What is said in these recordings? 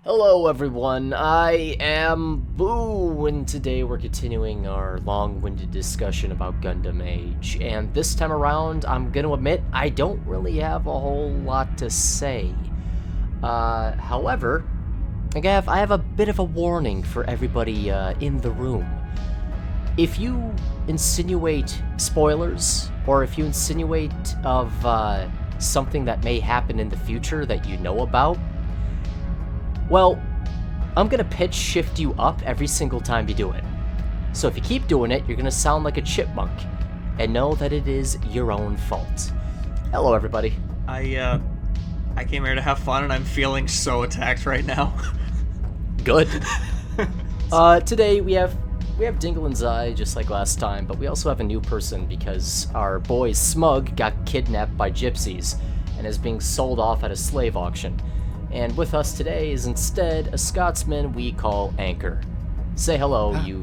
Hello everyone, I am Boo, and today we're continuing our long-winded discussion about Gundam Age, and this time around, I'm gonna admit, I don't really have a whole lot to say. However, I have a bit of a warning for everybody in the room. If you insinuate spoilers, or if you insinuate of something that may happen in the future that you know about, well, I'm gonna pitch shift you up every single time you do it. So if you keep doing it, you're gonna sound like a chipmunk, and know that it is your own fault. Hello, everybody. I came here to have fun, and I'm feeling so attacked right now. Good. Today we have Dingle and Zai, just like last time, but we also have a new person because our boy Smug got kidnapped by gypsies and is being sold off at a slave auction. And with us today is instead a Scotsman we call Anchor. Say hello, you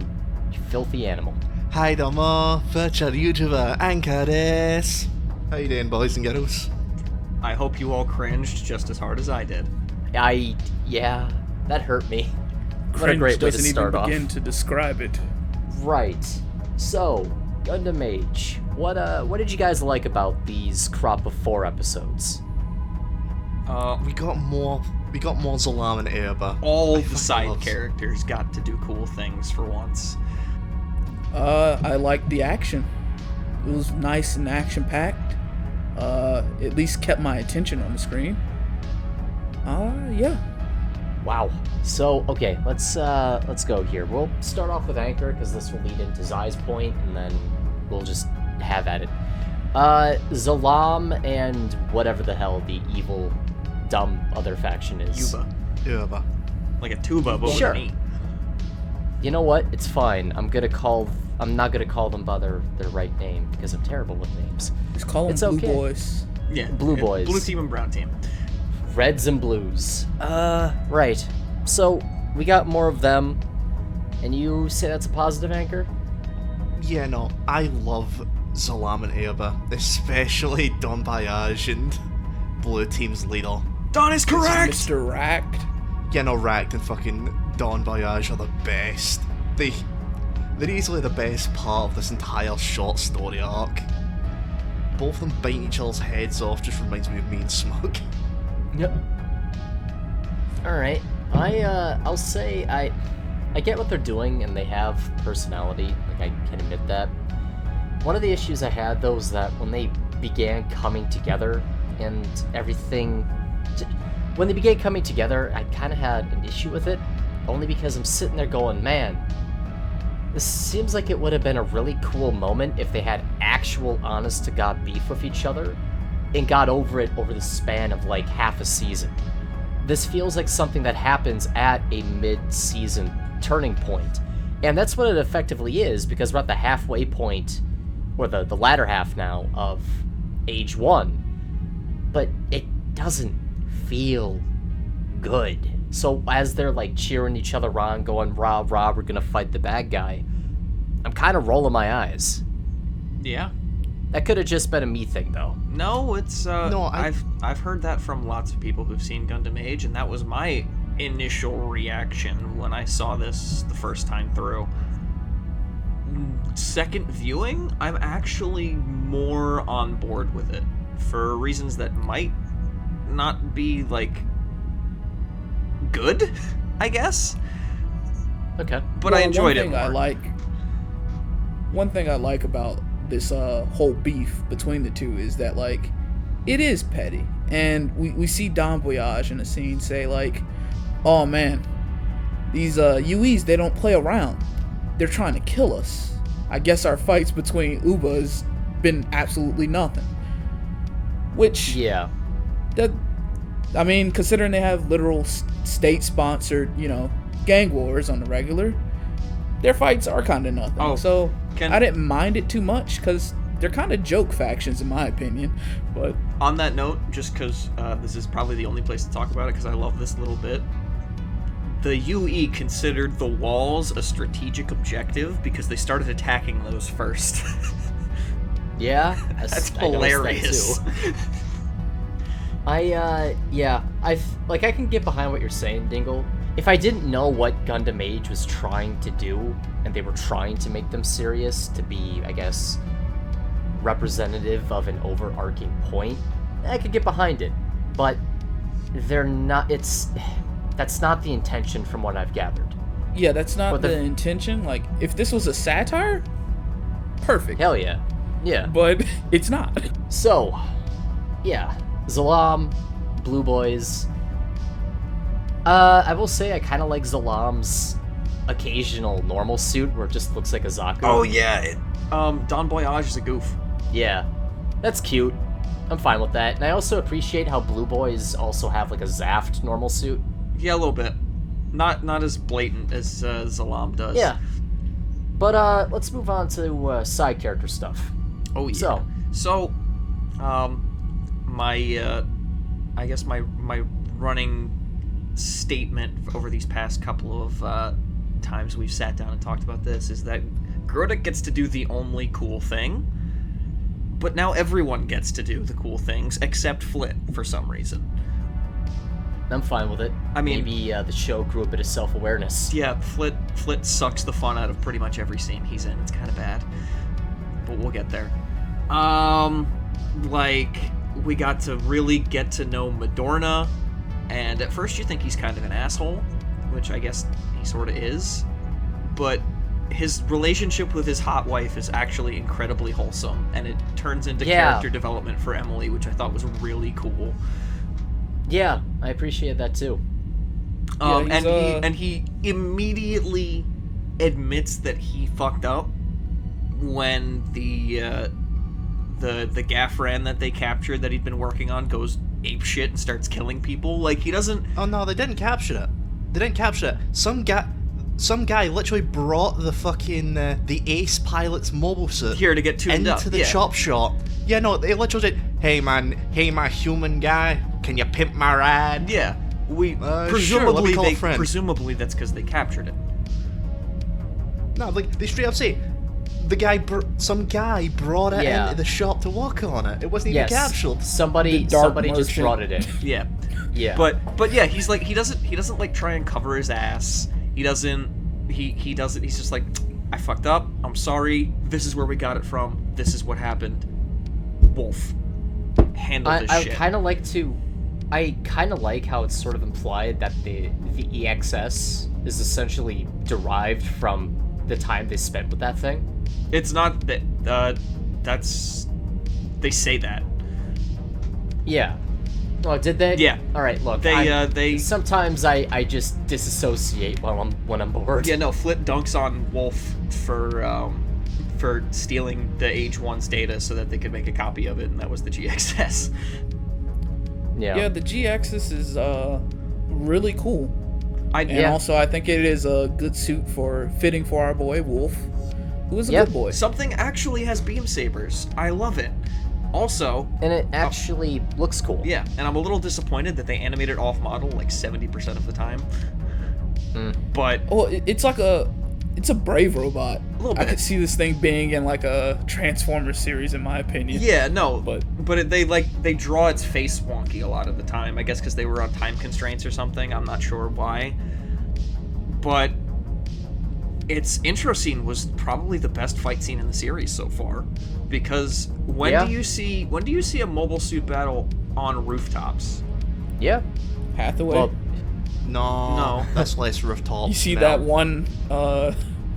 filthy animal. Hi domo, virtual YouTuber Anchor desu. How you doing, boys and girls? I hope you all cringed just as hard as I did. Yeah, that hurt me. What a Cringe great way to doesn't start even off. begin to describe it. Right. So, Gundam Age. What did you guys like about these crop of 4 episodes? We got more Zalam and Aoba. All the side characters got to do cool things for once. I liked the action. It was nice and action-packed. At least kept my attention on the screen. Yeah. Wow. So, okay, let's go here. We'll start off with Anchor, because this will lead into Zai's point, and then we'll just have at it. Zalam and whatever the hell the evil, dumb other faction is. Aoba. Like a tuba, but Sure. with an E. You know what? It's fine. I'm not gonna call them by their right name, because I'm terrible with names. Just call them It's Blue okay. Boys. Yeah, Blue boys. Blue team and brown team. Reds and blues. Right. So, we got more of them, and you say that's a positive, Anchor? Yeah, no, I love Zalam and Aoba, especially Don Bayaj and Blue Team's leader. Don is correct! Mr. Racked. Yeah, no, Racked and fucking Don Bayaj are the best. They're easily the best part of this entire short story arc. Both of them biting each other's heads off just reminds me of me and Smug. Yep. Alright. I'll say I get what they're doing, and they have personality, like I can admit that. One of the issues I had, though, was that when they began coming together and everything... When they began coming together, I kind of had an issue with it, only because I'm sitting there going, man, this seems like it would have been a really cool moment if they had actual honest-to-God beef with each other, and got over it over the span of like half a season. This feels like something that happens at a mid-season turning point. And that's what it effectively is, because we're at the halfway point, or the latter half now, of Age 1. But it doesn't feel good. So as they're like cheering each other on, going, rah, rah, we're gonna fight the bad guy, I'm kind of rolling my eyes. Yeah. That could have just been a me thing, though. No, it's No, I've heard that from lots of people who've seen Gundam Age, and that was my initial reaction when I saw this the first time through. Second viewing, I'm actually more on board with it for reasons that might not be like good, I guess. Okay. But I enjoyed it more. One thing I like about this whole beef between the two is that, like, it is petty, and we see Don Voyage in a scene say, like, oh man, these UEs, they don't play around, they're trying to kill us. I guess our fights between Uba has been absolutely nothing. Which, Yeah. that, I mean, considering they have literal state-sponsored, gang wars on the regular, their fights are kind of nothing. Oh, so I didn't mind it too much, because they're kind of joke factions in my opinion. But On that note, just because this is probably the only place to talk about it, because I love this little bit, the UE considered the walls a strategic objective because they started attacking those first. Yeah? That's I noticed that hilarious. too. I can get behind what you're saying, Dingle. If I didn't know what Gundam Age was trying to do, and they were trying to make them serious to be, I guess, representative of an overarching point, I could get behind it. But they're not, that's not the intention from what I've gathered. Yeah, that's not the intention. Like, if this was a satire, perfect. Hell yeah. Yeah. But it's not. So, yeah. Zalam, Blue Boys. I will say I kind of like Zalam's occasional normal suit where it just looks like a Zaku. Oh yeah, Don Boyage is a goof. Yeah, that's cute. I'm fine with that. And I also appreciate how Blue Boys also have like a Zaft normal suit. Yeah, a little bit. Not as blatant as Zalam does. Yeah. But let's move on to side character stuff. Oh yeah. So, my running statement over these past couple of times we've sat down and talked about this is that Grodic gets to do the only cool thing, but now everyone gets to do the cool things except Flit for some reason. I'm fine with it. I mean, maybe the show grew a bit of self-awareness. Yeah, Flit sucks the fun out of pretty much every scene he's in. It's kind of bad, but we'll get there. We got to really get to know Madorna, and at first you think he's kind of an asshole, which I guess he sort of is, but his relationship with his hot wife is actually incredibly wholesome, and it turns into character development for Emily, which I thought was really cool. Yeah, I appreciate that too. And he immediately admits that he fucked up when the Gaffran that they captured that he'd been working on goes apeshit and starts killing people. Like, he doesn't... Oh no, they didn't capture it. They didn't capture it. Some guy literally brought the fucking the Ace pilot's mobile suit here to get tuned up into the chop shop. Yeah, no, they literally said, "Hey man, hey my human guy, can you pimp my ride?" Yeah, presumably that's because they captured it. No, like they straight up say, some guy brought it into the shop to work on it. It wasn't even captured. Somebody just brought it in. Yeah. Yeah. But yeah, he's like he doesn't like try and cover his ass. He doesn't he's just like, I fucked up. I'm sorry. This is where we got it from. This is what happened. Wolf. Handle this shit. I kind of like how it's sort of implied that the EXS is essentially derived from the time they spent with that thing. It's not that they say that. Yeah. Oh, did they? Yeah. All right. Look, they sometimes I just disassociate when I'm bored. Yeah. No. Flit dunks on Wolf for stealing the H1's data so that they could make a copy of it, and that was the GXS. Yeah. Yeah. The GXS is really cool. Also, I think it is a good suit fitting for our boy Wolf, who is a good boy. Something actually has beam sabers. I love it. Also, and it actually looks cool. Yeah, and I'm a little disappointed that they animated off model like 70% of the time. But it's a brave robot. A little bit. I could see this thing being in like a Transformers series, in my opinion. Yeah, no, but they draw its face wonky a lot of the time. I guess because they were on time constraints or something. I'm not sure why. But its intro scene was probably the best fight scene in the series so far, because when do you see a mobile suit battle on rooftops? Yeah, Hathaway. Well, no, that's less rooftop. You see that one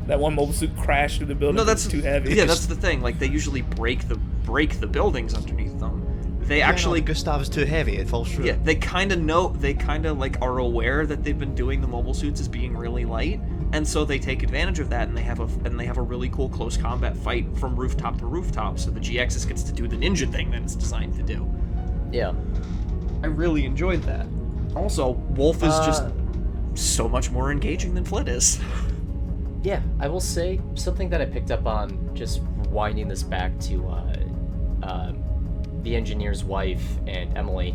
mobile suit crash through the building. No, that's too heavy. Yeah, that's the thing. Like, they usually break the buildings underneath them. They actually Gustav is too heavy; it falls through. Yeah, they kind of like are aware that they've been doing the mobile suits as being really light, and so they take advantage of that, and they have a really cool close combat fight from rooftop to rooftop. So the GXS gets to do the ninja thing that it's designed to do. Yeah, I really enjoyed that. Also, Wolf is just so much more engaging than Flit is. Yeah, I will say something that I picked up on just winding this back to the engineer's wife and Emily.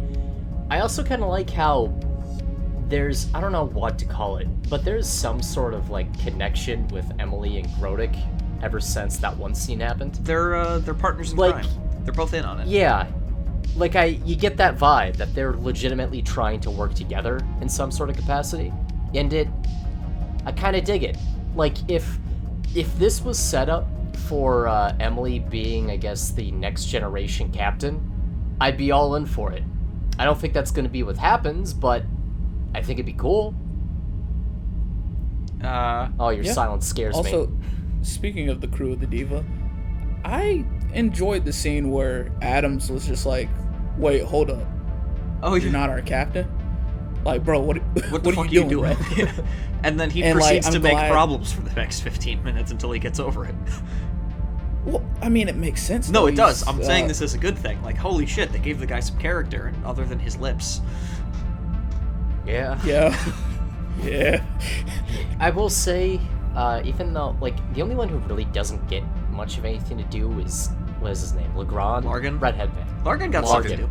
I also kind of like how there's, I don't know what to call it, but there's some sort of like connection with Emily and Grodic ever since that one scene happened. They're partners in crime. They're both in on it. Yeah. like you get that vibe that they're legitimately trying to work together in some sort of capacity, and I kind of dig it. Like if this was set up for Emily being, I guess, the next generation captain, I'd be all in for it. I don't think that's going to be what happens, but I think it'd be cool. Your silence scares me. Also, speaking of the crew of the Diva, I enjoyed the scene where Adams was just like, "Wait, hold up. Oh, You're not our captain?" Like, bro, what the fuck are you doing? bro? And then he proceeds to make problems for the next 15 minutes until he gets over it. Well, I mean, it makes sense. No, it does. I'm saying this is a good thing. Like, holy shit, they gave the guy some character, and other than his lips. Yeah. Yeah. I will say, even though, like, the only one who really doesn't get much of anything to do is, what is his name? Legrand? Largan? Redhead man. Largan got stuff to do.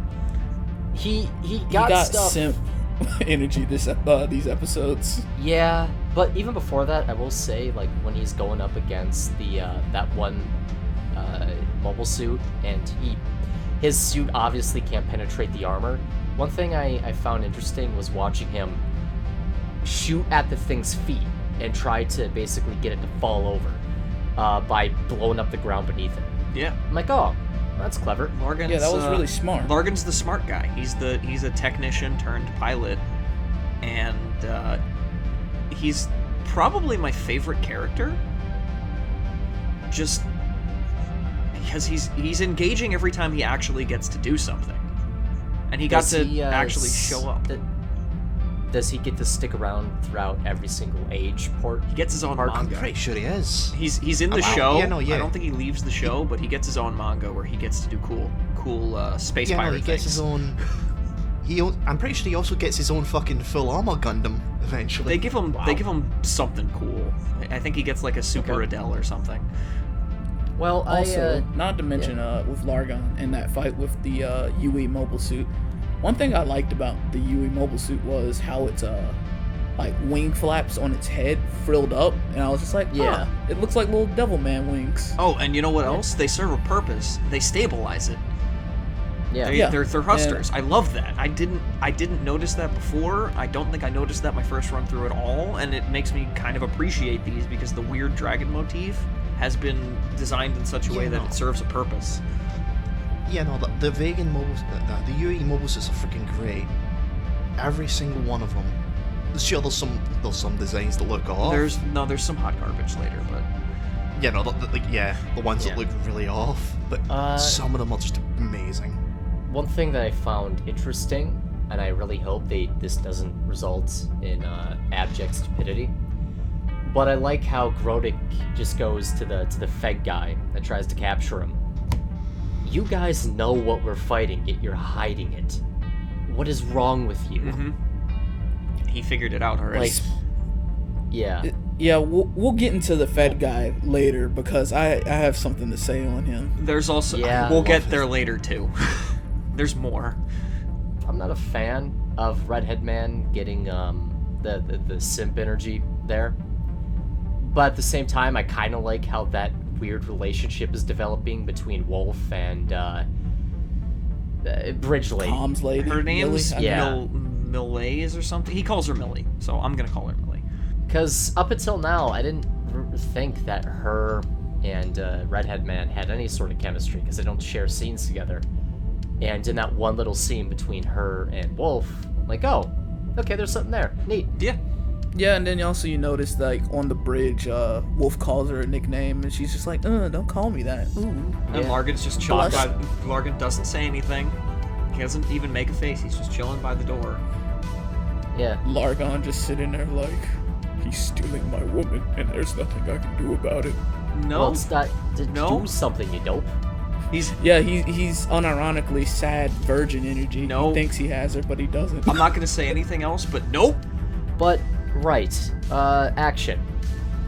He got stuff. Simp energy these episodes. Yeah, but even before that, I will say, like, when he's going up against the that one mobile suit, and his suit obviously can't penetrate the armor. One thing I found interesting was watching him shoot at the thing's feet and try to basically get it to fall over by blowing up the ground beneath it. Yeah. I'm like, oh, that's clever. Largan's, yeah, that was really smart. Largan's the smart guy. He's a technician turned pilot, and he's probably my favorite character. Just because he's engaging every time he actually gets to do something, and he got to actually show up. Does he get to stick around throughout every single Age port? He gets his own part? manga. I'm pretty sure he is. He's in the show. Yeah, no, yeah. I don't think he leaves the show, but he gets his own manga where he gets to do cool space pirate he gets things. his own. I'm pretty sure he also gets his own fucking full armor Gundam eventually. They give him something cool. I think he gets like a Super Adele or something. Well, also, not to mention with Largon in that fight with the UE mobile suit. One thing I liked about the UE mobile suit was how it's like wing flaps on its head frilled up, and I was just like, yeah, it looks like little Devilman wings. Oh, and you know what else? They serve a purpose. They stabilize it. Yeah, they're thrusters. I love that. I didn't notice that before. I don't think I noticed that my first run through at all, and it makes me kind of appreciate these because the weird dragon motif has been designed in such a way that it serves a purpose. Yeah, no, the vegan mobiles, the UE mobiles is freaking great. Every single one of them. Sure, there's some designs that look off. There's some hot garbage later, but yeah, no, the ones that look really off. But some of them are just amazing. One thing that I found interesting, and I really hope this doesn't result in abject stupidity, but I like how Grodic just goes to the Fed guy that tries to capture him. You guys know what we're fighting, yet you're hiding it. What is wrong with you? Mm-hmm. He figured it out already. Like, yeah. Yeah, we'll get into the Fed guy later because I have something to say on him. There's also we'll get there later too. There's more. I'm not a fan of Redhead Man getting the simp energy there, but at the same time, I kind of like how that weird relationship is developing between Wolf and Bridge Lady. Tom's lady. Her name's Yeah. Millie or something. He calls her Millie, so I'm gonna call her Millie. Because up until now, I didn't think that her and Redhead Man had any sort of chemistry because they don't share scenes together. And in that one little scene between her and Wolf, like, oh, okay, there's something there. Neat. Yeah. Yeah, and then you notice, like, on the bridge, Wolf calls her a nickname, and she's just like, don't call me that. Ooh. And Largan's just chilling by... Largan doesn't say anything. He doesn't even make a face. He's just chilling by the door. Yeah. Largon just sitting there like, he's stealing my woman, and there's nothing I can do about it. No. Well, it's not to do something, you dope. He's unironically sad virgin energy. No. He thinks he has her, but he doesn't. I'm not going to say anything else, but nope. But, right. Action.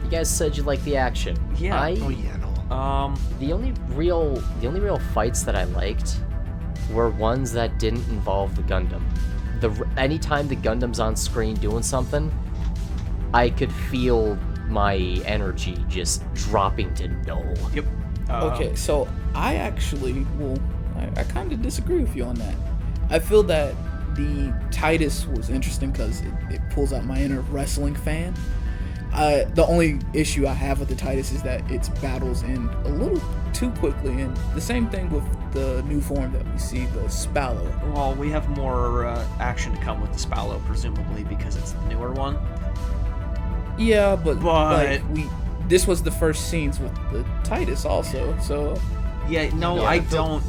You guys said you liked the action. Yeah. Oh yeah, no. The only real fights that I liked were ones that didn't involve the Gundam. Anytime the Gundam's on screen doing something, I could feel my energy just dropping to null. Yep. Okay, so I actually I kind of disagree with you on that. I feel that the Titus was interesting because it pulls out my inner wrestling fan. The only issue I have with the Titus is that its battles end a little too quickly, and the same thing with the new form that we see, the Spallow. Well, we have more action to come with the Spallow, presumably, because it's the newer one. Yeah, but like this was the first scenes with the Titus also, so... Yeah, no, I don't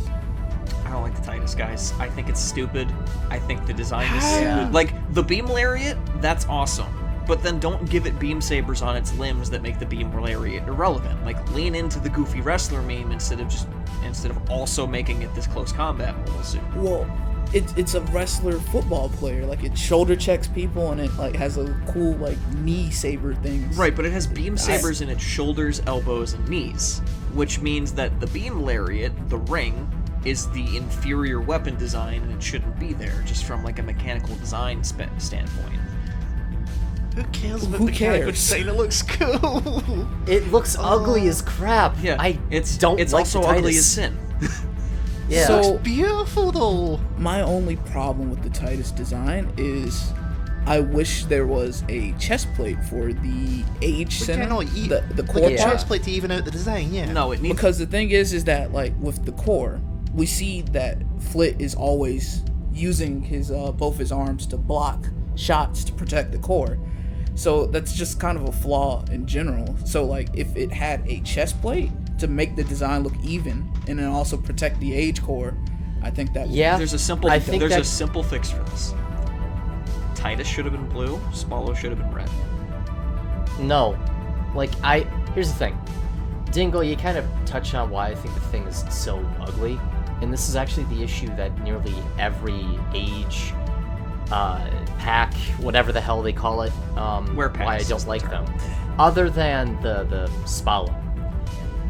like the Titus, guys. I think it's stupid. I think the design is stupid. Like, the Beam Lariat, that's awesome. But then don't give it beam sabers on its limbs that make the Beam Lariat irrelevant. Like, lean into the goofy wrestler meme instead of also making it this close combat mobile suit. Well, it's a wrestler football player. Like, it shoulder checks people and it like has a cool like knee saber thing. Right, but it has beam sabers in its shoulders, elbows, and knees, which means that the Beam Lariat, the ring, is the inferior weapon design, and it shouldn't be there, just from like a mechanical design standpoint. Who cares about Who mechanical cares? design? It looks cool. It looks ugly as crap. Yeah, It's also the ugly Titus. as sin. Yeah. So- It's beautiful though. My only problem with the Titus design is I wish there was a chest plate for the Age We Center, cannot eat the core like a part. chest plate to even out the design. Yeah. No, it needs. Because the thing is that like with the core, we see that Flit is always using his both his arms to block shots to protect the core. So that's just kind of a flaw in general. So like if it had a chest plate to make the design look even and then also protect the Age core, I think that would Yeah. There's a simple. I think There's a that- simple fix for this. Titus should have been blue. Spallow should have been red. No. Here's the thing. Dingle, you kind of touched on why I think the thing is so ugly. And this is actually the issue that nearly every Age pack, whatever the hell they call it, Wear packs why I is don't the like term. them, other than the Spallow,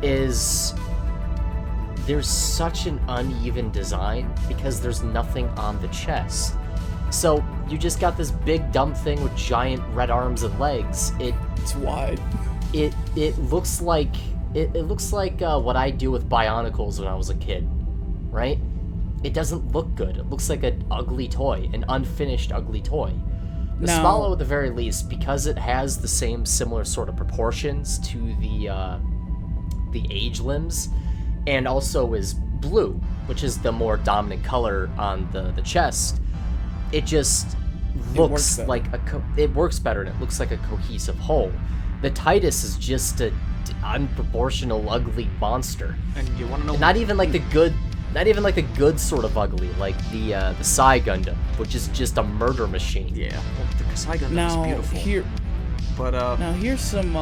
is there's such an uneven design because there's nothing on the chest. So you just got this big dumb thing with giant red arms and legs. it's wide. It looks like what I do with Bionicles when I was a kid, right? It doesn't look good. It looks like an ugly toy, an unfinished ugly toy. The Now- Spallow, at the very least, because it has the same similar sort of proportions to the Age limbs, and also is blue, which is the more dominant color on the chest. It just looks better. like it works better, and it looks like a cohesive whole. The Titus is just a unproportional, ugly monster. And you want to know? Not even like the good sort of ugly, like the Psy Gundam, which is just a murder machine. Yeah. Well, the Kasai Gundam is Now beautiful. But here's some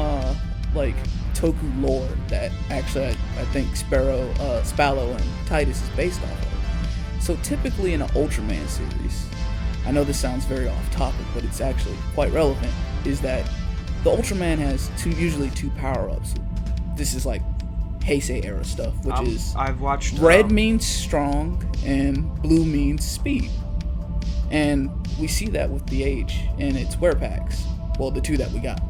like Toku lore that actually I think Spallow and Titus is based off of. So typically in an Ultraman series, I know this sounds very off topic, but it's actually quite relevant, is that the Ultraman has usually two power-ups. This is like Heisei era stuff, which is I've watched red means strong and blue means speed. And we see that with the Age and its wear packs. Well, the two that we got.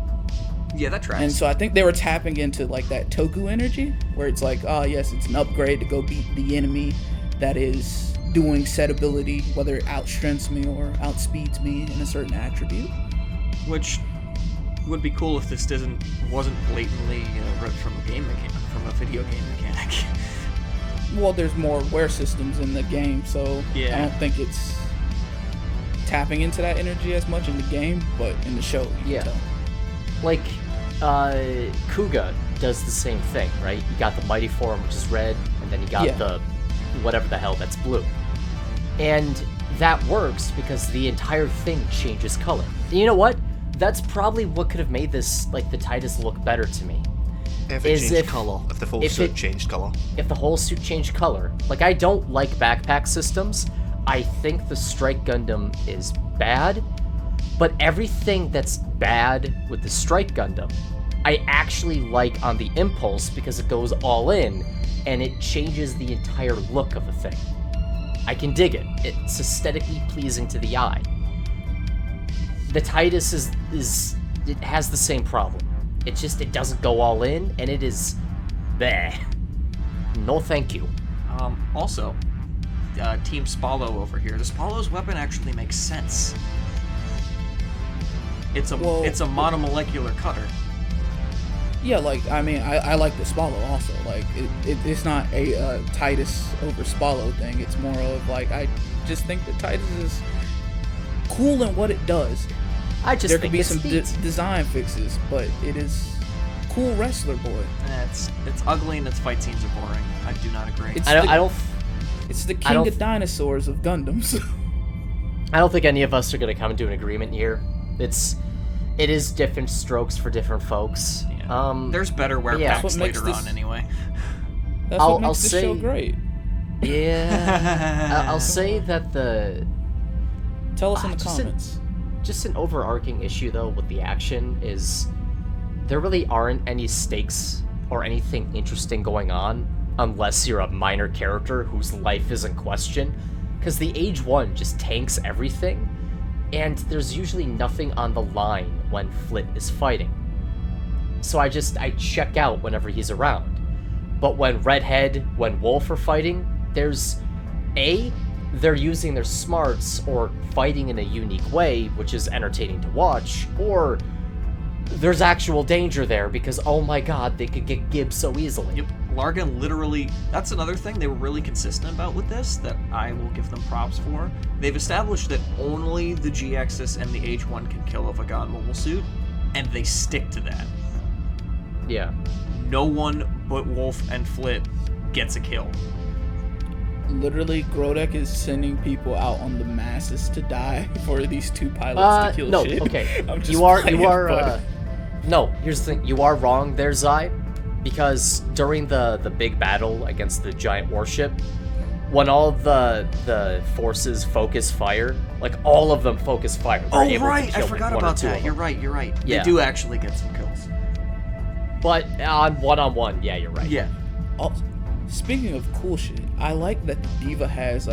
Yeah, that tracks. And so I think they were tapping into like that Toku energy, where it's like, oh yes, it's an upgrade to go beat the enemy that is doing set ability, whether it outstrengths me or outspeeds me in a certain attribute. Which would be cool if this wasn't blatantly ripped from a video game mechanic. Well, there's more wear systems in the game, so Yeah. I don't think it's tapping into that energy as much in the game, but in the show, you Yeah. can tell. Like, Kuga does the same thing, right? You got the Mighty Form, which is red, and then you got Yeah. the whatever the hell that's blue. And that works because the entire thing changes color. And you know what? That's probably what could have made this, like, the Titus look better to me. If it Is changed if- colour, if the full if suit it- changed colour. If the whole suit changed color. Like, I don't like backpack systems. I think the Strike Gundam is bad, but everything that's bad with the Strike Gundam, I actually like on the Impulse because it goes all in and it changes the entire look of the thing. I can dig it. It's aesthetically pleasing to the eye. The Titus it has the same problem. It doesn't go all in, and it is bleh. No thank you. Also, Team Spallo over here. The Spallo's weapon actually makes sense. It's a monomolecular cutter. Yeah, like, I mean, I like the Spallo also. Like, it's not a Titus over Spallo thing. It's more of, like, I just think that Titus is cool in what it does. There could be some design fixes, but it is cool wrestler boy. It's ugly and its fight scenes are boring. I do not agree. It's the king of dinosaurs of Gundams. I don't think any of us are going to come to an agreement here. It is different strokes for different folks. Yeah. There's better wear packs later on anyway. That's what makes this show great. Yeah. I'll say that Tell us in the comments. Just an overarching issue, though, with the action is there really aren't any stakes or anything interesting going on unless you're a minor character whose life is in question, because the Age 1 just tanks everything, and there's usually nothing on the line when Flit is fighting. So I check out whenever he's around. But when Redhead, when Wolf are fighting, they're using their smarts or fighting in a unique way, which is entertaining to watch, or there's actual danger there because, oh my god, they could get gibbed so easily. Yep. Largan literally, that's another thing they were really consistent about with this that I will give them props for. They've established that only the G-Axis and the Age 1 can kill a Vagan mobile suit, and they stick to that. Yeah. No one but Wolf and Flit gets a kill. Literally, Grodek is sending people out on the masses to die for these two pilots to kill shit. No, okay. I'm just you are, no, here's the thing. You are wrong there, Zai, because during the big battle against the giant warship, when all the forces focus fire, like all of them focus fire. Oh, right, I forgot about that. You're right. Yeah. They do actually get some kills. But on one-on-one, yeah, you're right. Yeah. Also, speaking of cool shit, I like that the Diva has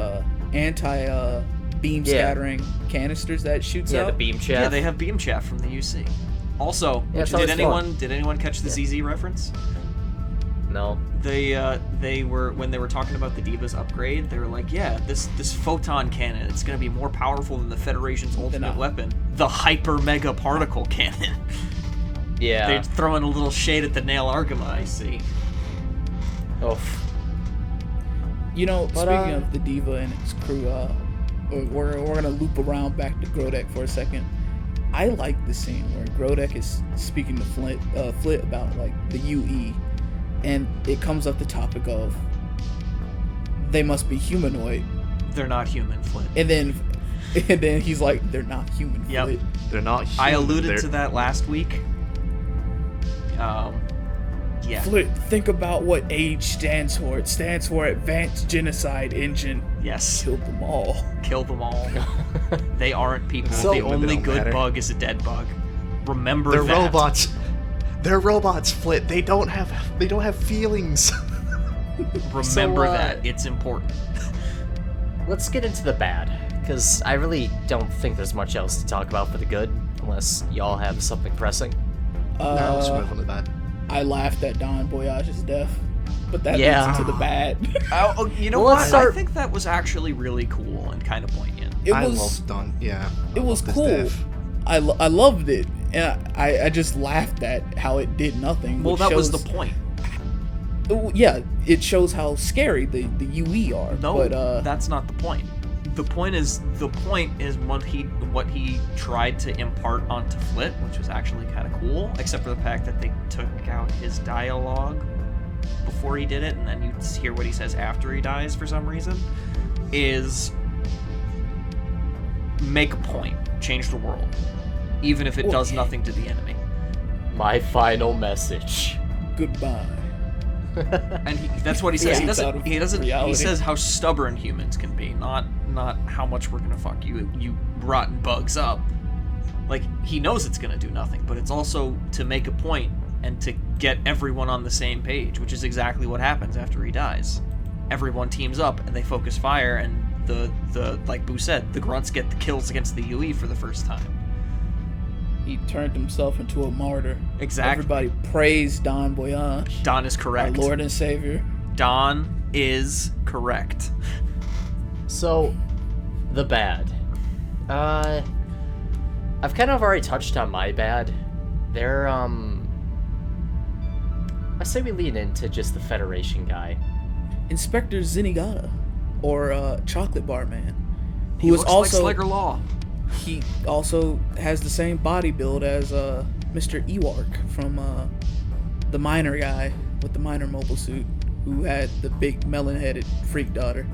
anti beam scattering canisters that shoots out. Yeah, the beam chaff. Yeah, they have beam chaff from the UC. Also, did anyone catch the ZZ reference? No. They were, when they were talking about the Diva's upgrade, they were like, yeah, this photon cannon, it's going to be more powerful than the Federation's ultimate weapon, the hyper mega particle cannon. Yeah. They're throwing a little shade at the Nail Argama, I see. Oh. You know, speaking of the Diva and its crew, we're gonna loop around back to Grodek for a second. I like the scene where Grodek is speaking to Flit about like the UE, and it comes up the topic of they must be humanoid. They're not human, Flit. And then he's like, they're not human, yep. Flit. They're not human. I alluded to that last week. Yeah. Flit, think about what Age stands for. It stands for Advanced Genocide Engine. Yes. Kill them all. Kill them all. They aren't people. So, the only good bug is a dead bug. Remember They're that. robots. They're robots, Flit. They don't have feelings. Remember that. It's important. Let's get into the bad, because I really don't think there's much else to talk about for the good, unless y'all have something pressing. No, let's move on to the bad. I laughed at Don Voyage's death, but that Yeah. leads into the bad. You know Well, what? I think that was actually really cool and kind of poignant. I love Don. Yeah. It was cool. Death. I loved it, and I just laughed at how it did nothing. Well, which that was shows- the point. Yeah, it shows how scary the UE are. No, but, that's not the point. The point is what he tried to impart onto Flit, which was actually kind of cool, except for the fact that they took out his dialogue before he did it, and then you hear what he says after he dies for some reason, is make a point, change the world, even if it does nothing to the enemy. My final message. Goodbye. And that's what he says. Yeah. He doesn't. He Reality. says how stubborn humans can be, not how much we're gonna fuck you rotten bugs up. Like, he knows it's gonna do nothing, but it's also to make a point and to get everyone on the same page, which is exactly what happens after he dies. Everyone teams up and they focus fire, and the like Boo said, the grunts get the kills against the UE for the first time. He turned himself into a martyr. Exactly. Everybody praise Don Voyage. Don is correct. Our Lord and Savior. Don is correct. So, the bad. I've kind of already touched on my bad. They're, I say we lean into just the Federation guy. Inspector Zenigata, or Chocolate Bar Man, He who is looks also like Slugger Law. he also has the same body build as Mr. Ewark from the miner guy with the miner mobile suit, who had the big melon-headed freak daughter.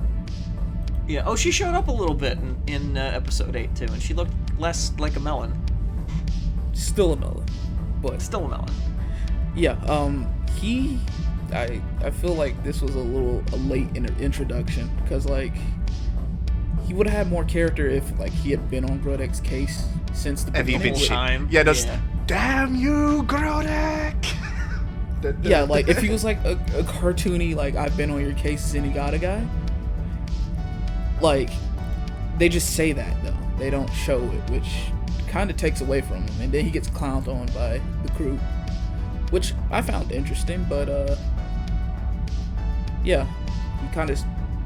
Yeah. Oh, she showed up a little bit in episode 8 too, and she looked less like a melon. Still a melon, but Still a melon. yeah. I feel like this was a late introduction, because like he would have had more character if like he had been on Grodek's case since the Have you beginning. been time. Yeah, just Yeah. damn you, Grodek. Yeah, like if he was like a cartoony, like I've been on your case Zenigata guy. Like they just say that though, they don't show it, which kind of takes away from him, and then he gets clowned on by the crew, which I found interesting, but yeah, he kind of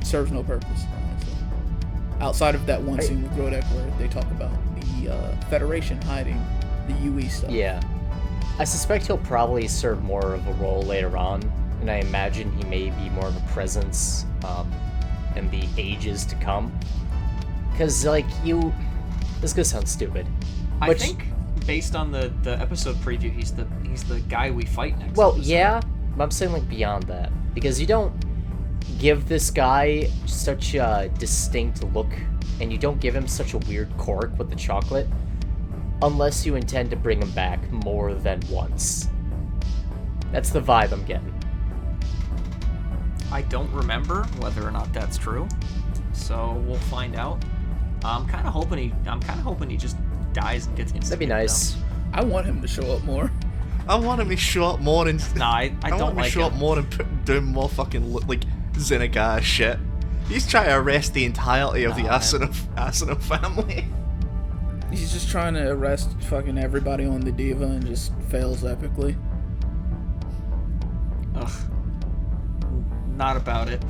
serves no purpose, honestly. Outside of that one scene with Grodek where they talk about the Federation hiding the UE stuff. Yeah. I suspect he'll probably serve more of a role later on, and I imagine he may be more of a presence in the ages to come. Because, like, this could sound stupid. I think based on the episode preview, he's the guy we fight next. Well, episode. yeah, but I'm saying, like, beyond that. Because you don't give this guy such a distinct look, and you don't give him such a weird quirk with the chocolate, unless you intend to bring him back more than once. That's the vibe I'm getting. I don't remember whether or not that's true, so we'll find out. I'm kind of hoping he just dies and gets That'd be instigated, nice. I want him to show up more. I want him to show up more and though. Nah, I want don't him to like show him. up more and doing more fucking like Zenigata shit. He's trying to arrest the entirety of the Nah, Asuna family. He's just trying to arrest fucking everybody on the Diva and just fails epically. Ugh. Not about it.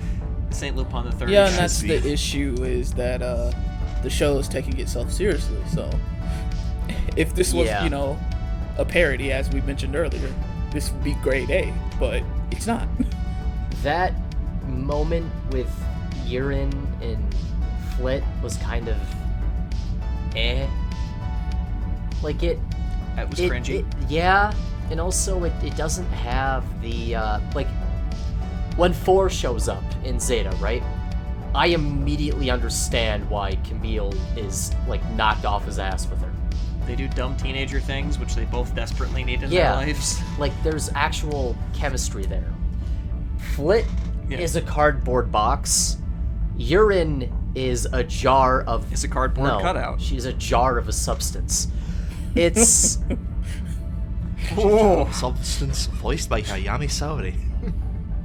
St. Lupin the Third. Yeah, and should that's be. the issue, is that the show is taking itself seriously. So if this was, Yeah. you know, a parody, as we mentioned earlier, this would be grade A, but it's not. That moment with Urine and Flit was kind of like it That was cringy. yeah, and also it doesn't have the like when 4 shows up in Zeta, right? I immediately understand why Camille is like knocked off his ass with her. They do dumb teenager things, which they both desperately need in Yeah. their lives. Like there's actual chemistry there. Flit Yeah. is a cardboard box. Urine is a jar of It's a cardboard no, cutout. she's a jar of a substance. It's Oh. Substance voiced by Hayami Saori.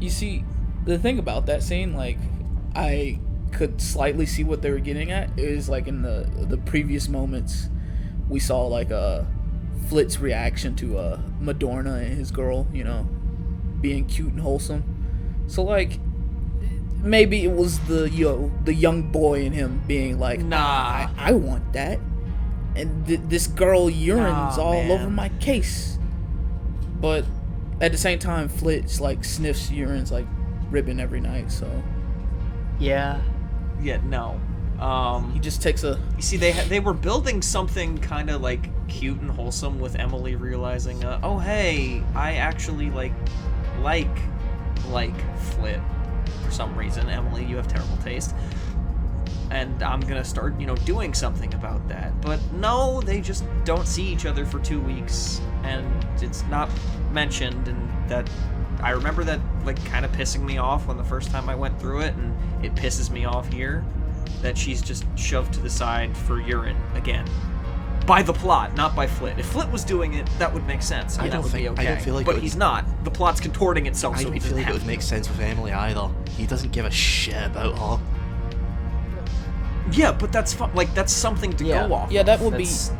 You see, the thing about that scene, like, I could slightly see what they were getting at. Is like in the previous moments, we saw like Flit's reaction to Madorna and his girl, you know, being cute and wholesome. So like, maybe it was the young boy in him being like, Nah. I want that, and this girl urines Nah, all man. over my case. But at the same time, Flit's like sniffs urines like ribbon every night, so yeah. Yeah, no. he just takes a. You see, they were building something kind of like cute and wholesome with Emily realizing, oh hey, I actually like Flit for some reason. Emily, you have terrible taste, and I'm gonna start, doing something about that. But no, they just don't see each other for 2 weeks, and it's not mentioned. And that I remember that like kind of pissing me off when the first time I went through it, and it pisses me off here that she's just shoved to the side for urine again. By the plot, not by Flit. If Flit was doing it, that would make sense, and I that don't would be think- I okay. don't feel like but it would- he's not. The plot's contorting itself, I so don't he feel doesn't like it have would to. make sense with Emily either. He doesn't give a shit about her. Yeah, but that's like that's something to Yeah. go off. Yeah, that would That's-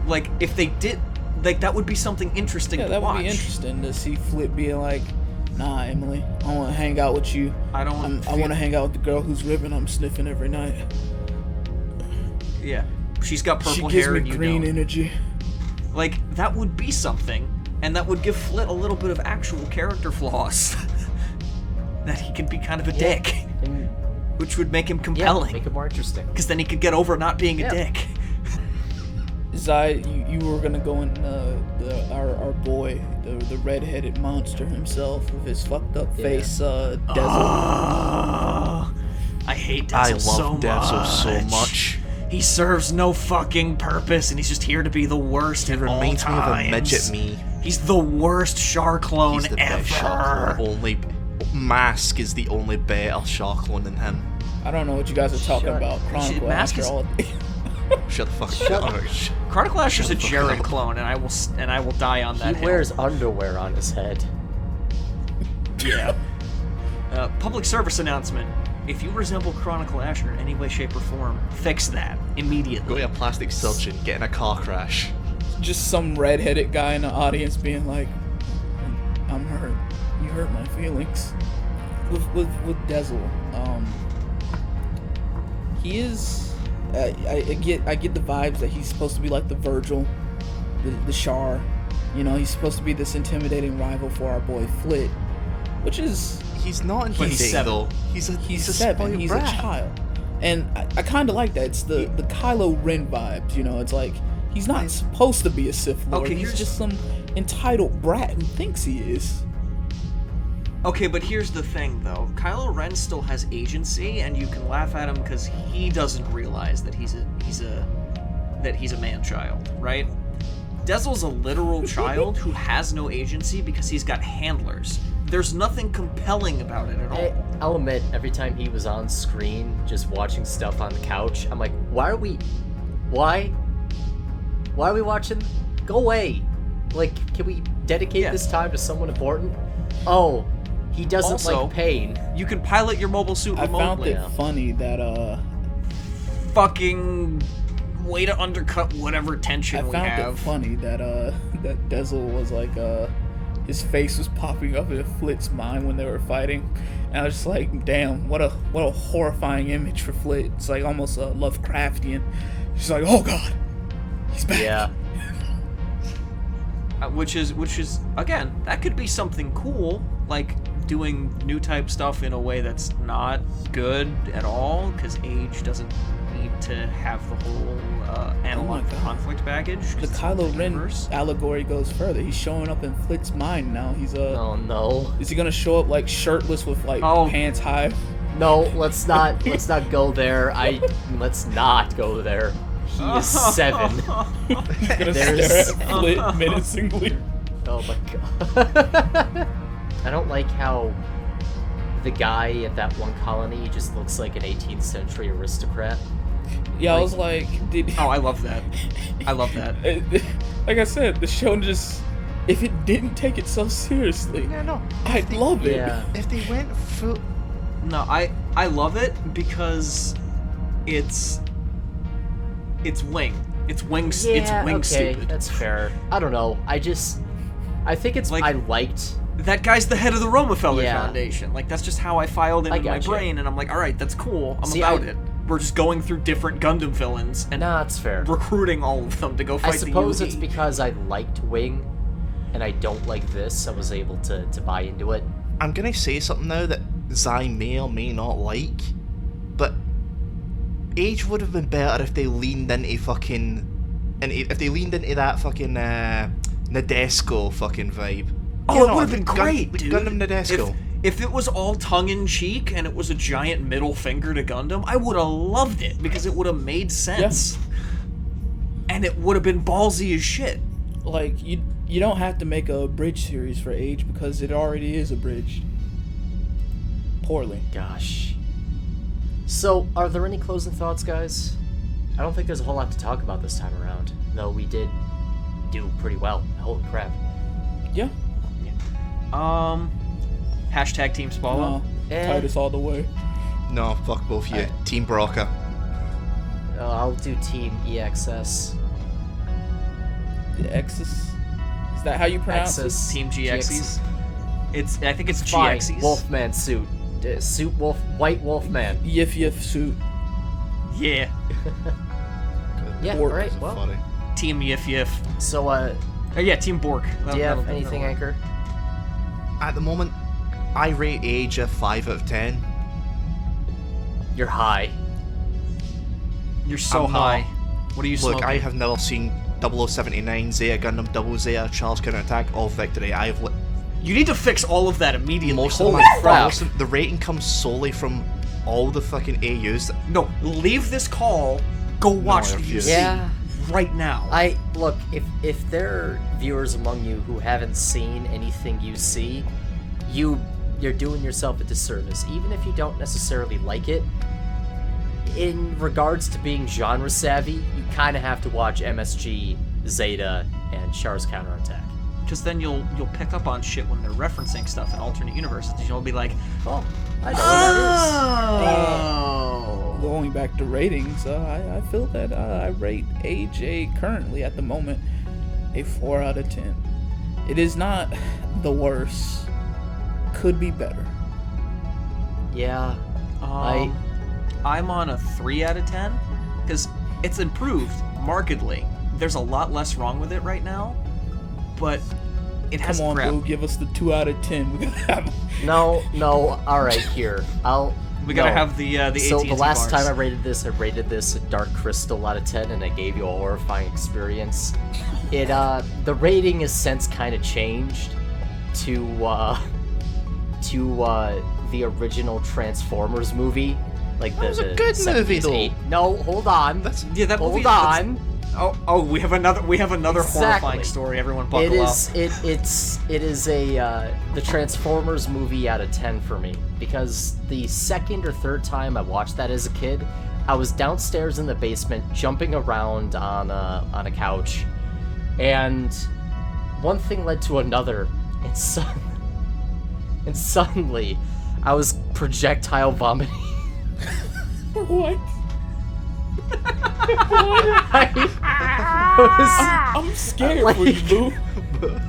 Like if they did, like that would be something interesting Yeah, to that watch. would be interesting to see Flit being like, Nah, Emily, I want to hang out with you. I want to hang out with the girl whose ribbon I'm sniffing every night. Yeah, she's got purple she gives hair me and you green don't. energy. Like, that would be something, and that would give Flit a little bit of actual character flies. That he can be kind of a dick. And, which would make him compelling. make it more interesting. Because then he could get over not being a dick. Zai, you were gonna go in our boy, the red-headed monster himself with his fucked up face, Dezel. I hate Dezel so much. I love Dezel so much. He serves no fucking purpose, and he's just here to be the worst He at all reminds me of a times. midget me. He's the worst Char clone He's the ever. best Char clone. Only Mask is the only better Char clone than him. I don't know what you guys are talking about. Chronicle Mask Asher is- all day. Shut the fuck up. Chronicle Asher's a Shut the fuck Jared up. clone, and I will die on that He hill. wears underwear on his head. Yeah. Public service announcement. If you resemble Chronicle Asher in any way, shape, or form, fix that immediately. Go to a plastic surgeon, get in a car crash. Just some red-headed guy in the audience being like, "I'm hurt. You hurt my feelings." With Dezel, he is. I get the vibes that he's supposed to be like the Virgil, the Char. You know, he's supposed to be this intimidating rival for our boy Flit, which is. He's not intimidating though. He's a seven. spoiled He's brat. a child, and I kind of like that. It's the Kylo Ren vibes. You know, it's like he's not supposed to be a Sith Lord. Okay, he's just some entitled brat who thinks he is. Okay, but here's the thing, though. Kylo Ren still has agency, and you can laugh at him because he doesn't realize that he's a man-child, right? Dezel's a literal child who has no agency because he's got handlers. There's nothing compelling about it at all. I'll admit, every time he was on screen, just watching stuff on the couch, I'm like, why are we watching? Go away! Like, can we dedicate this time to someone important? Oh, he doesn't Also, like pain. You can pilot your mobile suit I found remotely. it funny that Fucking way to undercut whatever tension we it have. funny that that Dezel was like his face was popping up in Flit's mind when they were fighting, and I was just like, damn, what a horrifying image for Flit. It's like almost Lovecraftian. She's like, oh god, he's back. Yeah. Which is again, that could be something cool, like doing new type stuff in a way that's not good at all, because Age doesn't need to have the whole analog conflict baggage. The Kylo Ren allegory goes further. He's showing up in Flit's mind now. He's Oh no. Is he gonna show up like shirtless with like pants high? No, let's not go there. Let's not go there. He is 7. He's gonna stare at Flit menacingly. Oh my god. I don't like how the guy at that one colony just looks like an 18th century aristocrat. Yeah, I was like, Oh, I love that. I love that. Like I said, the show just, if it didn't take it so seriously, I'd love it. Yeah. If they went full... No, I love it because it's wing. It's wing stupid. That's fair. I don't know. I think it's like, I liked. That guy's the head of the Romefeller Yeah. Foundation. Like, that's just how I filed it in my brain, and I'm like, all right, that's cool. I'm about it. We're just going through different Gundam villains and it's fair. recruiting all of them to go fight the UE. I suppose it's because I liked Wing, and I don't like this. I was able to buy into it. I'm gonna say something now that Zai may or may not like, but Age would have been better if they leaned into fucking... if they leaned into that fucking Nadesco fucking vibe. Oh, it would have been great, dude. Gundam Nadesco. If it was all tongue-in-cheek and it was a giant middle finger to Gundam, I would have loved it because it would have made sense. Yeah. And it would have been ballsy as shit. Like, you don't have to make a bridge series for Age because it already is abridged. Poorly. Gosh. So, are there any closing thoughts, guys? I don't think there's a whole lot to talk about this time around, though we did do pretty well. Holy crap. Yeah. Hashtag Team Spallo. Titus all the way. No, fuck both you. Team Baraka. I'll do Team EXS. The Exis? Is that how you pronounce it? Team GXs? I think it's Fine. GXs. Wolfman suit. Suit wolf. White Wolfman. Yif suit. Yeah. Yeah, Bork. alright, well. Funny. Team Yif. So, Yeah, Team Bork. do you have anything, Anchor? At the moment, I rate Age a 5 out of 10. You're high. You're so I'm not. high. What are you Look, smoking? I have never seen 0079, Zeta Gundam, Double Zeta, Charles Counterattack, or Victory. I have You need to fix all of that immediately. most of Holy my crap. the rating comes solely from all the fucking AUs. No, leave this call. Go watch I the refuse. UC Yeah. right now. Look, if there are viewers among you who haven't seen anything you see, you're doing yourself a disservice. Even if you don't necessarily like it, in regards to being genre savvy, you kind of have to watch MSG, Zeta, and Char's Counterattack. Because then you'll pick up on shit when they're referencing stuff in alternate universes. You'll be like, Oh, I know what that is. oh. Going back to ratings, I feel that I rate AJ currently at the moment a 4 out of 10. It is not the worst. Could be better. Yeah, I'm on a 3 out of 10 because it's improved markedly. There's a lot less wrong with it right now, but it has Come on, crap. Boo, give us the 2 out of 10. We gotta have. no, all right, here. We gotta no. have the So AT&T the last bars. time I rated this a Dark Crystal out of 10, and I gave you a horrifying experience. The rating has since kind of changed to the original Transformers movie. Like That was a good movie, 70s, though. 80s. No, hold on. Yeah, that movie. Hold on. Oh, we have another Exactly. horrifying story. Everyone buckle It up. is the Transformers movie out of 10 for me, because the second or third time I watched that as a kid, I was downstairs in the basement jumping around on a couch, and one thing led to another, and suddenly I was projectile vomiting. What? I'm scared for you, Boo.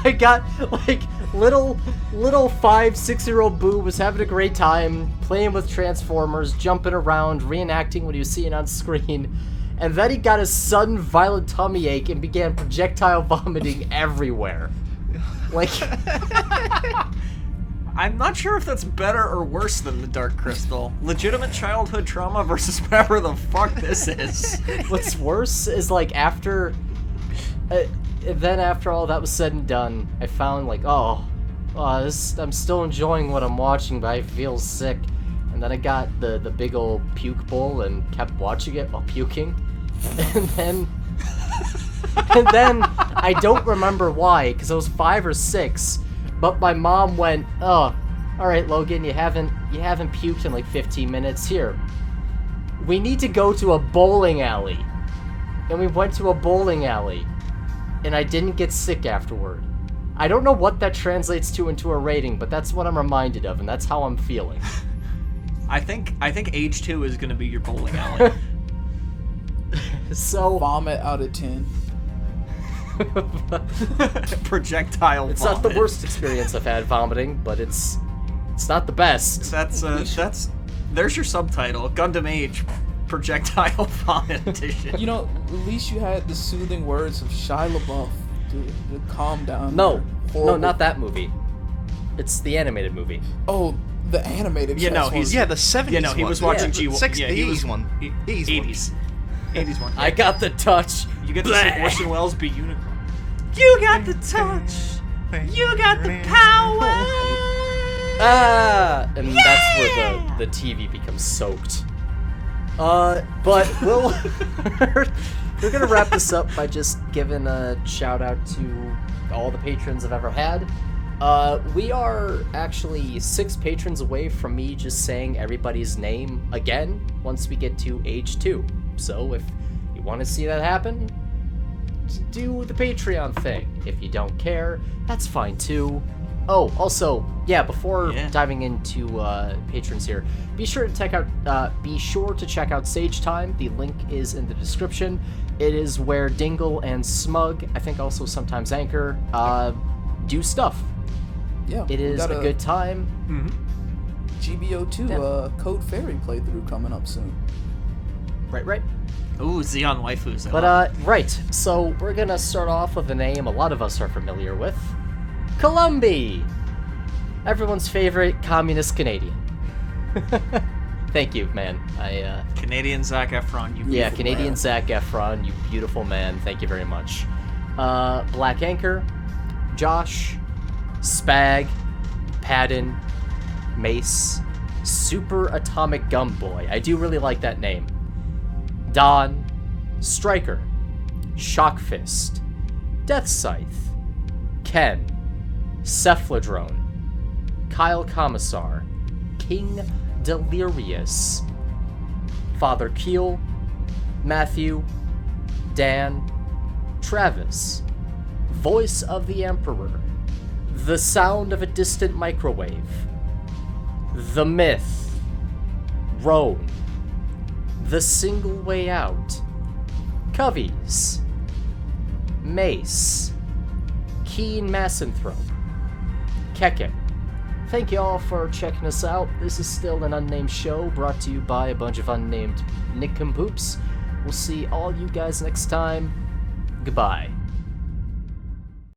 I got like little 5-6-year-old Boo was having a great time playing with Transformers, jumping around, reenacting what he was seeing on screen, and then he got a sudden violent tummy ache and began projectile vomiting everywhere. Like, I'm not sure if that's better or worse than the Dark Crystal. Legitimate childhood trauma versus whatever the fuck this is. what's worse is like after all that was said and done, I found like, I'm still enjoying what I'm watching, but I feel sick. And then I got the big old puke bowl and kept watching it while puking. And then I don't remember why, because I was 5 or 6, but my mom went, "Oh, all right, Logan, you haven't puked in like 15 minutes. Here, we need to go to a bowling alley." And we went to a bowling alley, and I didn't get sick afterward. I don't know what that translates to into a rating, but that's what I'm reminded of, and that's how I'm feeling. I think Age 2 is gonna be your bowling alley. So Vomit out of 10. Projectile it's vomit. not the worst experience I've had vomiting, but it's not the best. That's there's your subtitle. Gundam Age Projectile Vomit Edition. You know, at least you had the soothing words of Shia LaBeouf to calm down. No, your no, horrible- not that movie. It's the animated movie. Oh, the animated. Yeah, no, Transformers. he's- Yeah, the 70s Yeah, no, he one. was watching Yeah, G1. 60s, Yeah, the he 80s was one. 80s one. 80s one. I got the touch. You get to see Orson Welles be Unicron. You got the touch. You got the power. And that's where the TV becomes soaked. But we're gonna wrap this up by just giving a shout out to all the patrons I've ever had. We are actually 6 patrons away from me just saying everybody's name again once we get to Age 2. So if you want to see that happen, do the Patreon thing. If you don't care, that's fine too. Oh, also, yeah, before diving into patrons here, be sure to check out Sage Time. The link is in the description. It is where Dingle and Smug, I think also sometimes Anchor, do stuff. Yeah, It we is got a good time. GBO2 Code Fairy playthrough coming up soon. Right. Ooh, Xeon waifus. But, right, so we're gonna start off with a name a lot of us are familiar with. Columbi! Everyone's favorite communist Canadian. Thank you, man. Canadian Zac Efron, you Yeah, beautiful Canadian man. Zac Efron, you beautiful man. Thank you very much. Blackacre, Josh, Spag, Padden, Mace, SuperAtomicGunboy. I do really like that name. Don, Striker, Shockfist, Deathscythe, Ken, Sefladrone, Kyle Commissar, King Delirious, Father Keel, Matthew, Dan, Travus, Voice of the Emperor, The Sound of a Distant Microwave, The Myth, Roan, The Single Way Out, Coveys, Mace, Keen Massenthrope, Keken. Thank you all for checking us out. This is still an unnamed show brought to you by a bunch of unnamed nickompoops. We'll see all you guys next time. Goodbye.